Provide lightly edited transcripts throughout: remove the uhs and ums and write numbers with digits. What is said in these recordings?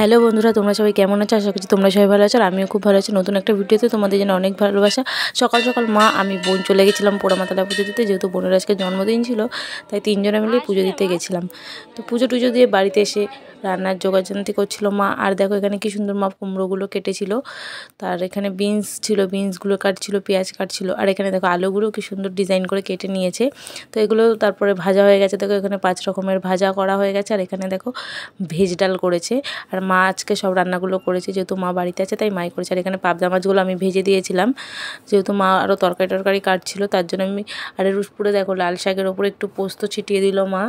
Hello বন্ধুরা, তোমরা সবাই কেমন আছো? আশা করছি তোমরা সবাই ভালো আছো আর আমিও খুব ভালো আছি। নতুন একটা ভিডিওতে তোমাদের জন্য অনেক ভালোবাসা। সকাল সকাল মা আমি বোন চলে গেছিলাম পোড়ামাতলা পুজো দিতে, যেহেতু বোনের আজকে জন্মদিন ছিল, তাই তিনজনে মিলে পুজো দিতে গেছিলাম। তো পুজো টুজো দিয়ে বাড়িতে এসে রান্নার জোগাড়জান্তি করছিল মা। আর দেখো এখানে কি সুন্দর মা কুমড়োগুলো কেটেছিল, তার এখানে বিনস ছিল, বিনসগুলো কাটছিল, পেঁয়াজ কাটছিল, আর এখানে দেখো আলুগুলো কি সুন্দর ডিজাইন করে কেটে নিয়েছে। তো এগুলো তারপরে ভাজা হয়ে গেছে, দেখো এখানে 5 রকমের ভাজা করা হয়ে গেছে। আর এখানে দেখো ভেজ ডাল করেছে। আর মা আজকে সব রান্নাগুলো করেছে, যেহেতু মা বাড়িতে আছে তাই মাই করেছে। আর এখানে পাবদা মাছগুলো আমি ভেজে দিয়েছিলাম, যেহেতু মা আরও তরকারি কাটছিল, তার জন্য আমি। আর এর উপরে দেখো লাল শাকের ওপরে একটু পোস্ত ছিটিয়ে দিল মা।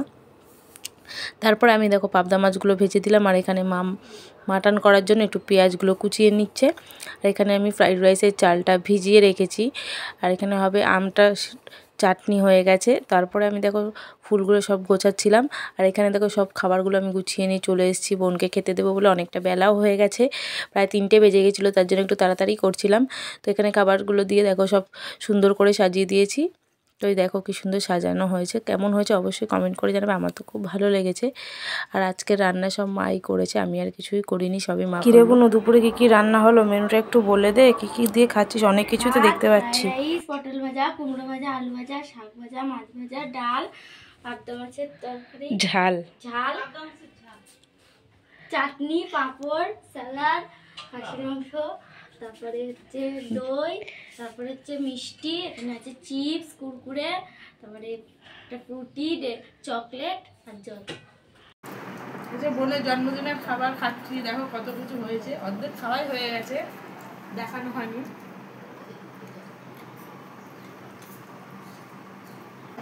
তারপরে আমি দেখো পাবদা মাছগুলো ভেজে দিলাম। আর এখানে মা মাটন করার জন্য একটু পেঁয়াজগুলো কুচিয়ে নিচ্ছে। আর এখানে আমি ফ্রাইড রাইসের চালটা ভিজিয়ে রেখেছি। আর এখানে হবে আমটা চাটনি হয়ে গেছে। তারপরে আমি দেখো ফুলগুলো সব গোছাচ্ছিলাম। আর এখানে দেখো সব খাবারগুলো আমি গুছিয়ে নিয়ে চলে এসেছি বোনকে খেতে দেবো বলে। অনেকটা বেলাও হয়ে গেছে, প্রায় 3টে বেজে গেছিলো, তার জন্য একটু তাড়াতাড়ি করছিলাম। তো এখানে খাবারগুলো দিয়ে দেখো সব সুন্দর করে সাজিয়ে দিয়েছি। তো এই দেখো কি সুন্দর সাজানো হয়েছে, কেমন হয়েছে অবশ্যই কমেন্ট করে জানাবে। আমার তো খুব ভালো লেগেছে। আর আজকে রান্না সব মাই করেছে, আমি আর কিছুই করিনি, সবই মা। কিরে বোন, দুপুরে কি কি রান্না হলো মেনুটা একটু বলে দে, কি কি দিয়ে খাচ্ছিস? অনেক কিছু তো দেখতে পাচ্ছি। পটল ভাজা, কুমড়ো ভাজা, আলু ভাজা, শাক ভাজা, মাছ ভাজা, ডাল, পাবদা মাছের তরকারি, ঝাল, চাটনি, পাঁপড়, স্যালাড, খাসির মাংস, তারপরে হচ্ছে দই, তারপরে হচ্ছে মিষ্টি, এখানে আছে চিপস, কুরকুরে, তারপরে একটা ফ্রুটি, চকলেট আর জল। বোনের জন্মদিনের খাবার খাচ্ছি, দেখো কত কিছু হয়েছে, অর্ধেক খাওয়াই হয়ে গেছে, দেখানো হয়নি।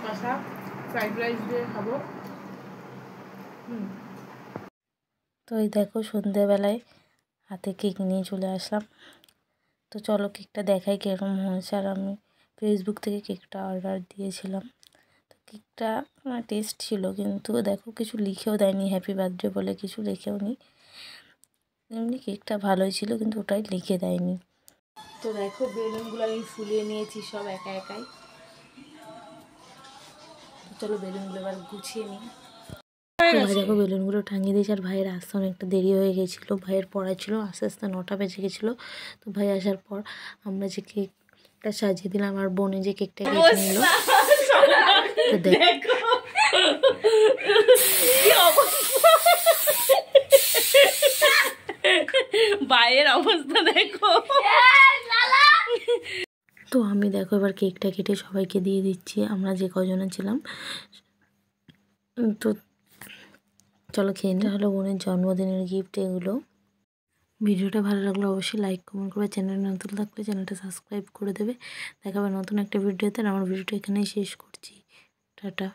কষা ফ্রাইড রাইস দিয়ে খাবো। তো এই দেখো সন্ধেবেলায় হাতে কেক নিয়ে চলে আসলাম। তো চলো কেকটা দেখাই কীরকম হয়েছে। আর আমি ফেসবুক থেকে কেকটা অর্ডার দিয়েছিলাম। তো কেকটা টেস্ট ছিল, কিন্তু দেখো কিছু লিখেও দেয়নি, হ্যাপি বার্থডে বলে কিছু লিখেও নি। এমনি কেকটা ভালোই ছিল, কিন্তু ওটাই লিখে দেয়নি। তো দেখো বেলুনগুলো আমি ফুলিয়ে নিয়েছি সব একা একাই। চলো বেলুনগুলো এবার গুছিয়ে নিই। দেখো বেলুনগুলো টাঙিয়ে দিয়েছে। আর ভাইয়ের আসতে অনেকটা দেরি হয়ে গেছিলো, ভাইয়ের পড়া ছিল, আস্তে আস্তে 9টা বেজে গেছিলো। তো ভাই আসার পর আমরা যে কেকটা সাজিয়ে দিলাম, আর বোনে যে কেকটা কেটে নিল। ভাইয়ের অবস্থা দেখো। তো আমি দেখো এবার কেকটা কেটে সবাইকে দিয়ে দিচ্ছি, আমরা যে কজনে ছিলাম। তো চলো খেয়ে নিই। হলো বোনের জন্মদিনের গিফট এগুলো। ভিডিওটা ভালো লাগলে অবশ্যই লাইক কমেন্ট করবে, চ্যানেল নতুন থাকলে চ্যানেলটা সাবস্ক্রাইব করে দেবে। দেখাবে নতুন একটা ভিডিওতে। আমার ভিডিওটা এখানেই শেষ করছি, টাটা।